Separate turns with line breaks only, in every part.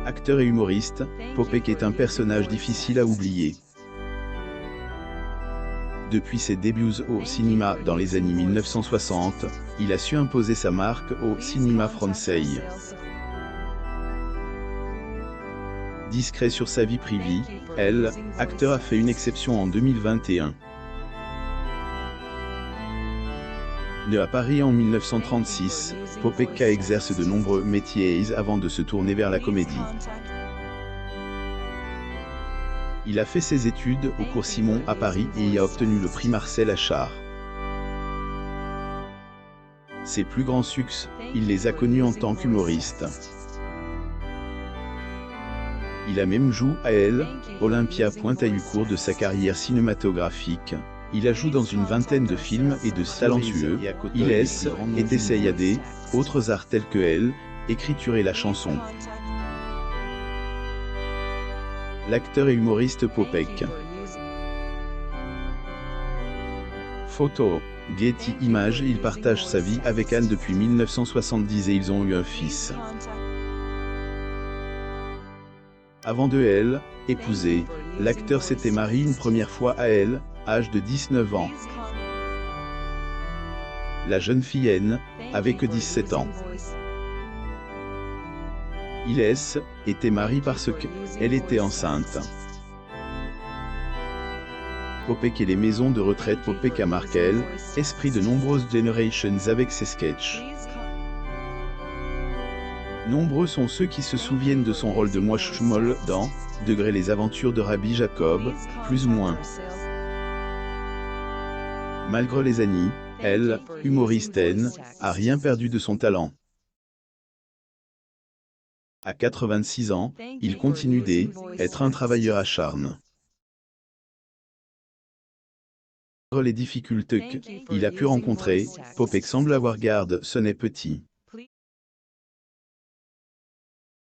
Acteur et humoriste, Popek est un personnage difficile à oublier. Depuis ses débuts au cinéma dans les années 1960, il a su imposer sa marque au cinéma français. Discret sur sa vie privée, l'acteur a fait une exception en 2021. Né à Paris en 1936, Popek exerce de nombreux métiers avant de se tourner vers la comédie. Il a fait ses études au cours Simon à Paris et y a obtenu le prix Marcel Achard. Ses plus grands succès, il les a connus en tant qu'humoriste. Il a même joué à Olympia pointe à cours de sa carrière cinématographique. Il a joué dans une vingtaine de films et de talentueux. Il essaye à des autres arts tels que écriture et la chanson. L'acteur et humoriste Popek. Photo. Getty Images. Il partage sa vie avec Anne depuis 1970 et ils ont eu un fils. Avant de épouser, l'acteur s'était marié une première fois à âge de 19 ans. La jeune fille avait que 17 ans. Il était marié parce qu'elle était enceinte. Popek et les maisons de retraite. Popek a marqué l'esprit de nombreuses générations avec ses sketchs. Nombreux sont ceux qui se souviennent de son rôle de Moishmol dans Degré les aventures de Rabbi Jacob, plus ou moins. Malgré les années, humoriste a rien perdu de son talent. À 86 ans, il continue d'être un travailleur acharné. Malgré les difficultés qu'il a pu rencontrer, Popek semble avoir gardé ce nez petit.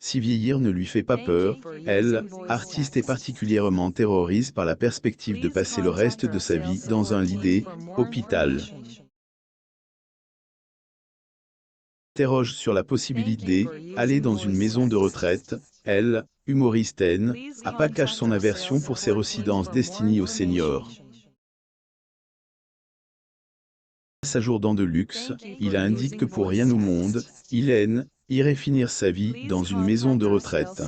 Si vieillir ne lui fait pas peur, artiste est particulièrement terrorisé par la perspective de passer le reste de sa vie dans un lit d'hôpital. Interroge sur la possibilité d'aller dans une maison de retraite. Humoriste a pas caché son aversion pour ces résidences destinées aux seniors. À jour dans de luxe, il a indiqué que pour rien au monde, il irait finir sa vie dans une maison de retraite.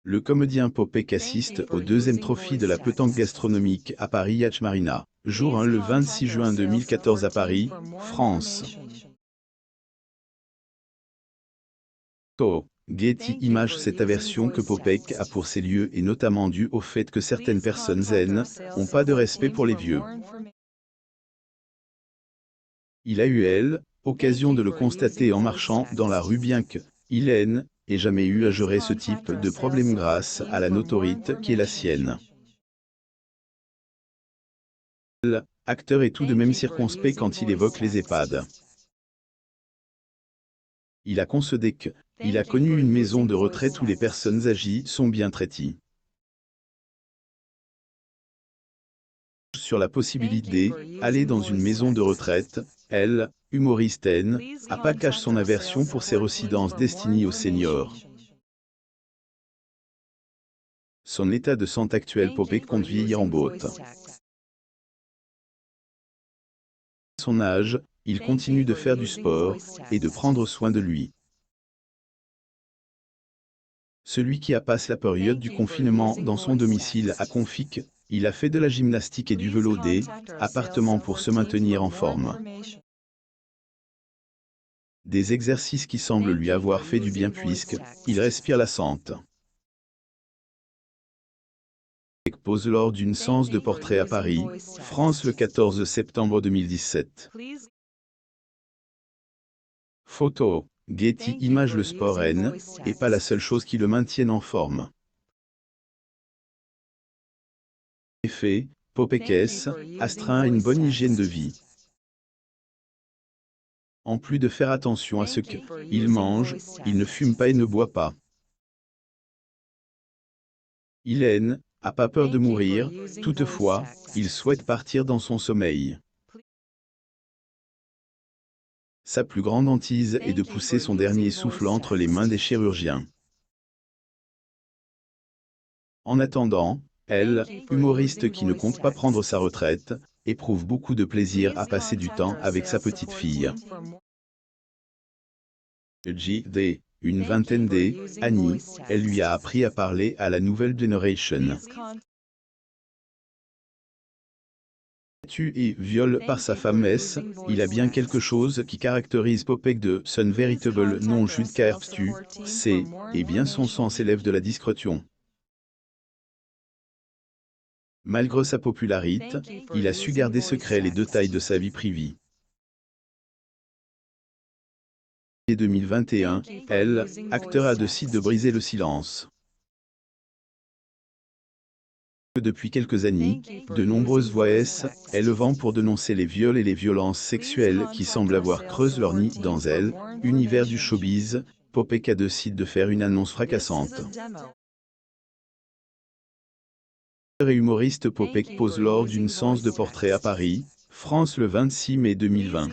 Le comédien Popek assiste au deuxième trophée de la pétanque gastronomique à Paris Yacht Marina, jour 1 le 26 juin 2014 à Paris, France. Getty Images. Cette aversion que Popek a pour ces lieux est notamment due au fait que certaines personnes n'ont pas de respect pour les vieux. Il a eu occasion de le constater en marchant dans la rue bien qu'il n'ait jamais eu à gérer ce type de problème grâce à la notoriété qui est la sienne. L'acteur est tout de même circonspect quand il évoque les EHPAD. Il a concédé qu'il a connu une maison de retraite où les personnes âgées sont bien traitées. Sur la possibilité d'aller dans une maison de retraite, humoriste a pas caché son aversion pour ces résidences destinées aux seniors. Son état de santé actuel. Popek compte vieillir en botte. À son âge, il continue de faire du sport et de prendre soin de lui. Celui qui a passé la période du confinement dans son domicile à Confic, il a fait de la gymnastique et du vélo appartement pour se maintenir en forme. Des exercices qui semblent lui avoir fait du bien puisqu'il respire la sente. Pose lors d'une séance de portrait à Paris, France le 14 septembre 2017. Photo. Getty Images. Le sport n'est pas la seule chose qui le maintienne en forme. En effet, Popek astreint à une bonne hygiène de vie. En plus de faire attention à ce qu'il mange, il ne fume pas et ne boit pas. Il n'a pas peur de mourir, toutefois, il souhaite partir dans son sommeil. Sa plus grande hantise est de pousser son dernier souffle entre les mains des chirurgiens. En attendant, elle, humoriste qui ne compte pas prendre sa retraite, éprouve beaucoup de plaisir à passer du temps avec sa petite fille. J.D., une vingtaine d', Annie, elle lui a appris à parler à la nouvelle generation. Battu et viol par sa femme S, il a bien quelque chose qui caractérise Popek de son véritable nom Jude Carpstu, c'est, et bien son sang s'élève de la discrétion. Malgré sa popularité, il a su garder secret les détails de sa vie privée. En 2021, elle, acteur, a décidé de briser le silence. Depuis quelques années, de nombreuses voix élevant pour dénoncer les viols et les violences sexuelles qui semblent avoir creusé leur nid dans elle, univers du showbiz, Popek a décidé de faire une annonce fracassante. Et humoriste Popek pose lors d'une séance de portrait à Paris, France le 26 mai 2020.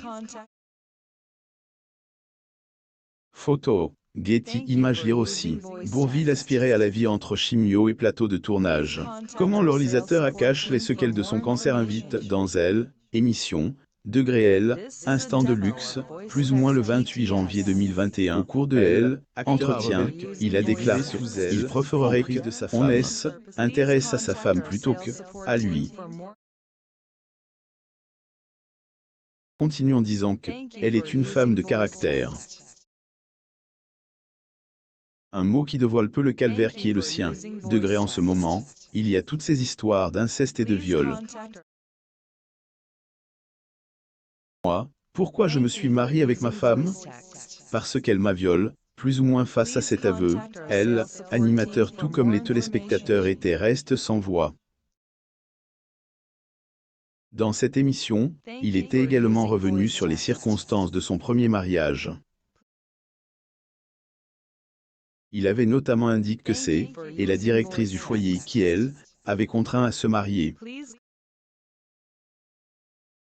Photo, Getty Images. Lire aussi. Bourvil aspirait à la vie entre chimio et plateau de tournage. Comment le réalisateur a caché les séquelles de son cancer invite dans Elle, émission, Degré Elle, Instant de luxe, plus ou moins le 28 janvier 2021. Au cours de Elle, entretien, il a déclaré qu'il préférerait que on intéresse à sa femme plutôt que à lui. Continue en disant que elle est une femme de caractère. Un mot qui dévoile peu le calvaire qui est le sien. Degré en ce moment, il y a toutes ces histoires d'inceste et de viol. Moi, pourquoi je me suis marié avec ma femme? Parce qu'elle m'a violé, plus ou moins. Face à cet aveu, elle, animateur tout comme les téléspectateurs étaient restent sans voix. Dans cette émission, il était également revenu sur les circonstances de son premier mariage. Il avait notamment indiqué que c'est, et la directrice du foyer qui, elle, avait contraint à se marier.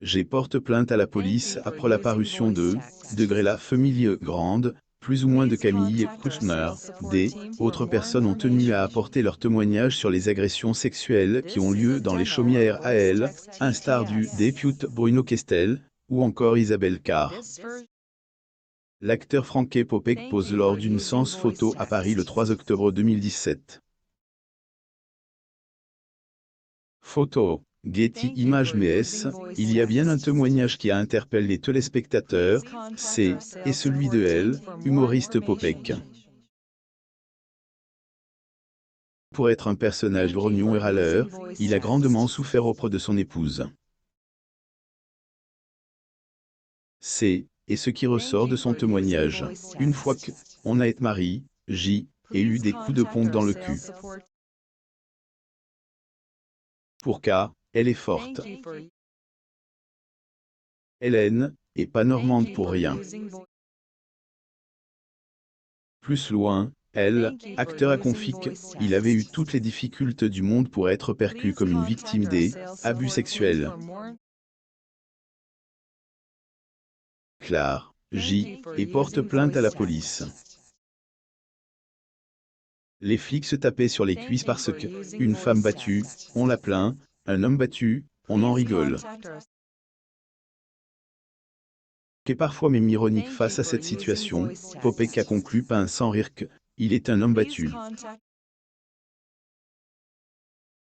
J'ai porte plainte à la police après la parution de Degré. La famille grande, plus ou moins de Camille Kouchner, des autres personnes ont tenu à apporter leur témoignage sur les agressions sexuelles qui ont lieu dans les chaumières à elle, instar du député Bruno Kestel, ou encore Isabelle Carr. L'acteur Franké Popek pose lors d'une séance photo à Paris le 3 octobre 2017. Photo, Getty Images. Mais il y a bien un témoignage qui a interpellé les téléspectateurs, c'est, et celui de elle, humoriste Popek. Pour être un personnage grognon et râleur, il a grandement souffert auprès de son épouse. C'est, et ce qui ressort de son témoignage, une fois que, on a été marié, j'ai eu des coups de pompe dans le cul. Pour K, elle est forte. Hélène, et pas normande pour rien. Plus loin, elle, acteur a confié qu'il avait eu toutes les difficultés du monde pour être perçu comme une victime des abus sexuels. Claire, J, et porte plainte à la police. Les flics se tapaient sur les cuisses parce que, une femme battue, on la plaint, un homme battu, on en rigole. Et parfois même ironique face à cette situation, Popek a conclu pas sans rire que, il est un homme battu.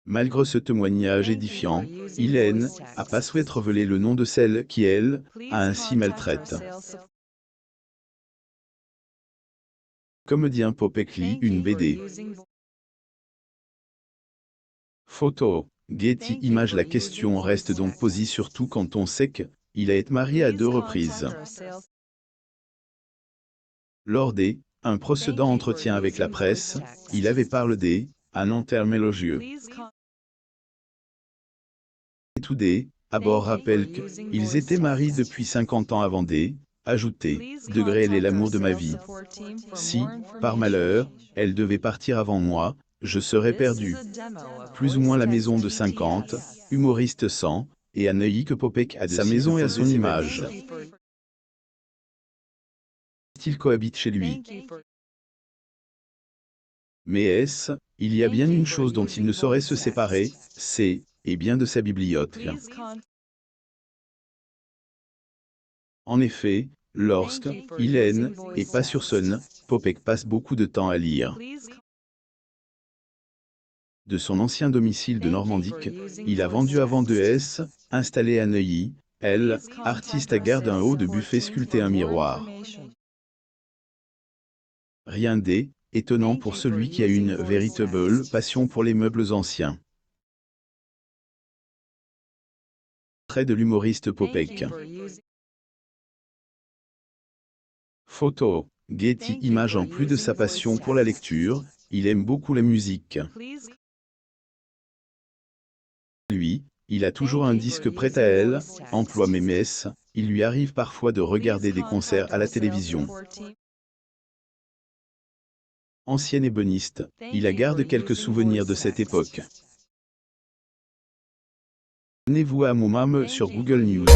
Malgré ce témoignage édifiant, Hélène a pas souhaité révéler le nom de celle qui, elle, a ainsi maltraite. Comédien Popek lit une BD. Photo, Getty Images. La question reste donc posée surtout quand on sait qu'il a été marié à 2 reprises. Lors des un précédent entretien avec la presse, il avait parlé des un enterrement élogieux. Today, à bord rappelle qu'ils étaient mariés depuis 50 ans avant des ajouter, Degré. Elle est l'amour de ma vie. Si, par malheur, elle devait partir avant moi, je serais perdu. Plus ou moins la maison de 50, humoriste 100, et à Neuilly que Popek a sa maison et à son image. Il cohabite chez lui. Mais il y a bien une chose dont il ne saurait se séparer, c'est, et bien de sa bibliothèque. En effet, lorsque Hélène et pas sur Son, Popek passe beaucoup de temps à lire. De son ancien domicile de Normandie, il a vendu avant de installé à Neuilly, elle, artiste à garde un haut de buffet sculpté un miroir. Rien d'étonnant pour celui qui a une véritable passion pour les meubles anciens. Trait de l'humoriste Popek. Photo. Getty Images. En plus de sa passion pour la lecture, il aime beaucoup la musique. Lui, il a toujours un disque prêt à elle, emploi mémès, il lui arrive parfois de regarder des concerts à la télévision. Ancien ébéniste, il a garde quelques souvenirs de cette époque. Abonnez-vous à mon sur Google News.